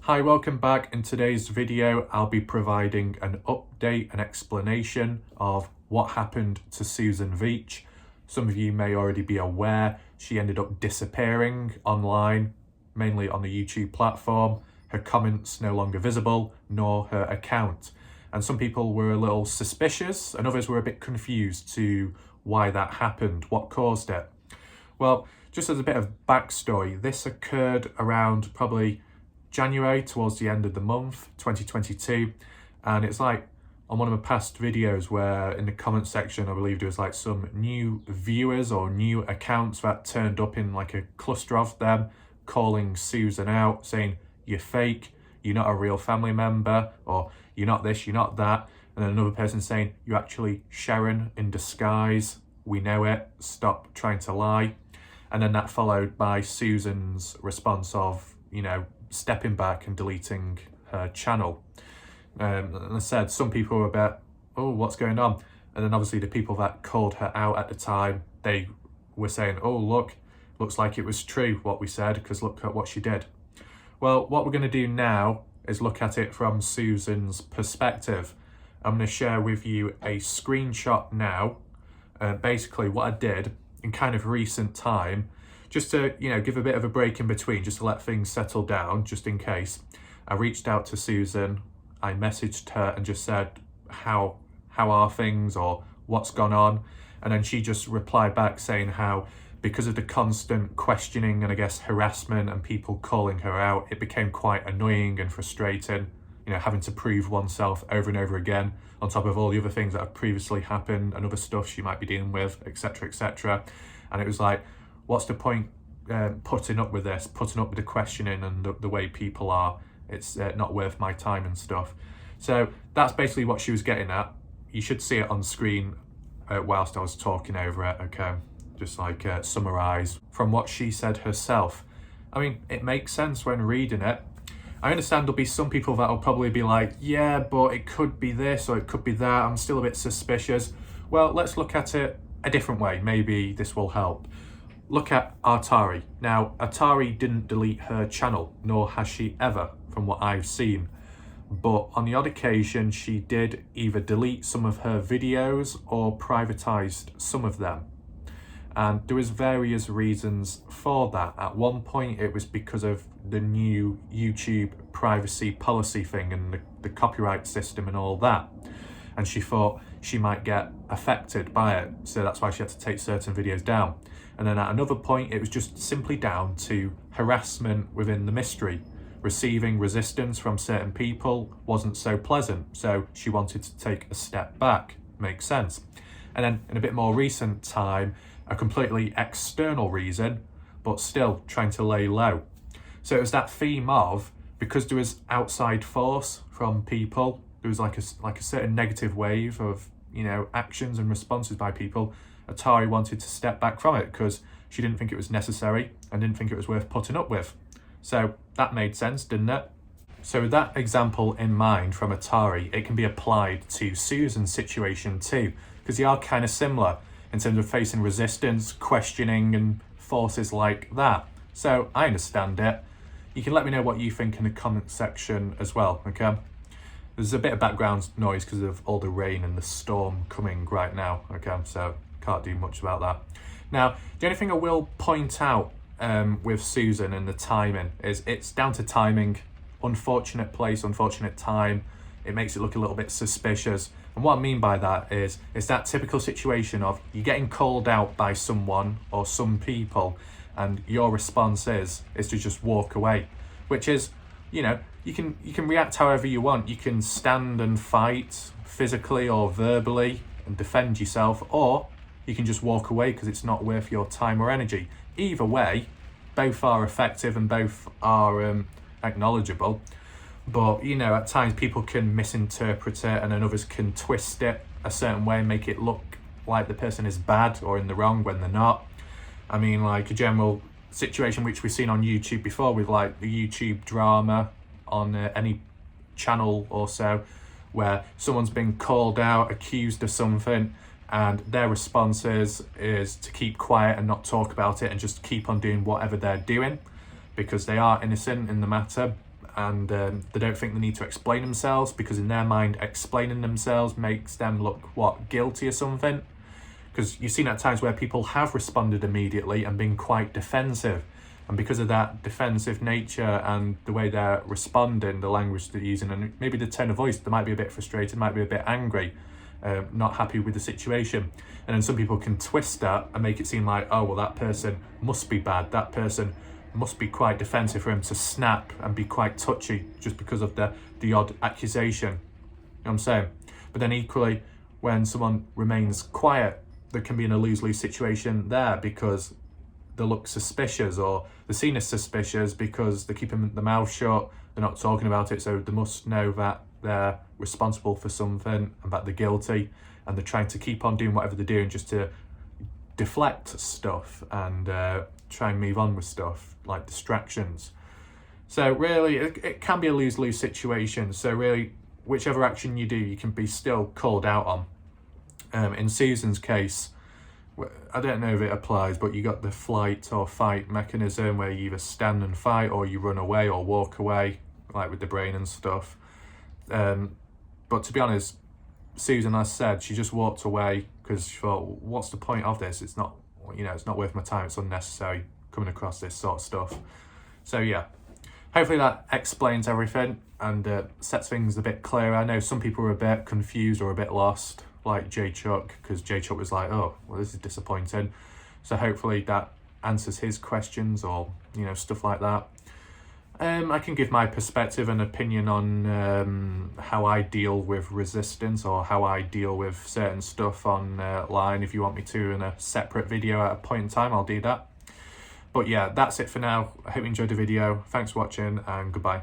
Hi, welcome back. In today's video, I'll be providing an update and explanation of what happened to Susan Veach. Some of you may already be aware she ended up disappearing online, mainly on the YouTube platform. Her comments no longer visible, nor her account. And some people were a little suspicious and others were a bit confused to why that happened, what caused it. Well, just as a bit of backstory, this occurred around probably January, towards the end of the month, 2022. And it's like on one of my past videos where in the comment section, I believe there was like some new viewers or new accounts that turned up in like a cluster of them, calling Susan out, saying, "You're fake, you're not a real family member," or "You're not this, you're not that." And then another person saying, "You're actually Sharon in disguise, we know it, stop trying to lie." And then that followed by Susan's response of, stepping back and deleting her channel. And I said some people were a bit, "Oh, what's going on?" And then obviously the people that called her out at the time, they were saying, "Oh, looks like it was true what we said, because look at what she did." Well, what we're going to do now is look at it from Susan's perspective. I'm going to share with you a screenshot now. Basically what I did in kind of recent time, just to give a bit of a break in between, just to let things settle down, just in case. I reached out to Susan, I messaged her and just said, how are things, or what's gone on? And then she just replied back saying how, because of the constant questioning and I guess harassment and people calling her out, it became quite annoying and frustrating, having to prove oneself over and over again, on top of all the other things that have previously happened and other stuff she might be dealing with, etc, etc. And it was like, what's the point putting up with this, putting up with the questioning and the way people are? It's not worth my time and stuff. So that's basically what she was getting at. You should see it on screen whilst I was talking over it, okay? Just like summarise from what she said herself. I mean, it makes sense when reading it. I understand there'll be some people that will probably be like, yeah, but it could be this or it could be that, I'm still a bit suspicious. Well, let's look at it a different way. Maybe this will help. Look at Atari. Now, Atari didn't delete her channel, nor has she ever, from what I've seen. But on the odd occasion, she did either delete some of her videos or privatized some of them. And there was various reasons for that. At one point, it was because of the new YouTube privacy policy thing and the copyright system and all that. And she thought she might get affected by it. So that's why she had to take certain videos down. And then at another point, it was just simply down to harassment within the mystery. Receiving resistance from certain people wasn't so pleasant. So she wanted to take a step back. Makes sense. And then in a bit more recent time, a completely external reason, but still trying to lay low. So it was that theme of, because there was outside force from people, there was like a certain negative wave of actions and responses by people. Atari wanted to step back from it because she didn't think it was necessary and didn't think it was worth putting up with. So that made sense, didn't it? So with that example in mind from Atari, it can be applied to Susan's situation too, because they are kind of similar in terms of facing resistance, questioning and forces like that. So I understand it. You can let me know what you think in the comment section as well, okay? There's a bit of background noise because of all the rain and the storm coming right now, okay? So can't do much about that. Now, the only thing I will point out with Susan and the timing is it's down to timing. Unfortunate place, unfortunate time. It makes it look a little bit suspicious. And what I mean by that is, it's that typical situation of you getting called out by someone or some people and your response is to just walk away, which is, you can react however you want. You can stand and fight physically or verbally and defend yourself, or you can just walk away because it's not worth your time or energy. Either way, both are effective and both are acknowledgeable. But, at times people can misinterpret it and then others can twist it a certain way and make it look like the person is bad or in the wrong when they're not. I mean, like a general situation which we've seen on YouTube before with like the YouTube drama on any channel or so, where someone's been called out, accused of something, and their response is to keep quiet and not talk about it and just keep on doing whatever they're doing because they are innocent in the matter. and they don't think they need to explain themselves, because in their mind explaining themselves makes them look guilty or something. Because you've seen at times where people have responded immediately and been quite defensive, and because of that defensive nature and the way they're responding, the language they're using, and maybe the tone of voice, they might be a bit frustrated, might be a bit angry, not happy with the situation. And then some people can twist that and make it seem like, oh well, that person must be bad, that person must be quite defensive for him to snap and be quite touchy just because of the odd accusation. You know what I'm saying? But then equally, when someone remains quiet, there can be in a lose-lose situation there, because they look suspicious, or they're seen as suspicious because they're keeping their mouth shut, they're not talking about it, so they must know that they're responsible for something and that they're guilty, and they're trying to keep on doing whatever they're doing just to deflect stuff and try and move on with stuff, like distractions. So really, it can be a lose-lose situation. So really, whichever action you do, you can be still called out on. In Susan's case, I don't know if it applies, but you got the flight or fight mechanism where you either stand and fight, or you run away or walk away, like with the brain and stuff. But to be honest, Susan, as said, she just walked away because she thought, what's the point of this? It's not, it's not worth my time. It's unnecessary coming across this sort of stuff. So yeah, hopefully that explains everything and sets things a bit clearer. I know some people were a bit confused or a bit lost, like J Chuck, because J Chuck was like, oh, well, this is disappointing. So hopefully that answers his questions, or stuff like that. I can give my perspective and opinion on how I deal with resistance, or how I deal with certain stuff online. If you want me to in a separate video at a point in time, I'll do that. But yeah, that's it for now. I hope you enjoyed the video. Thanks for watching, and goodbye.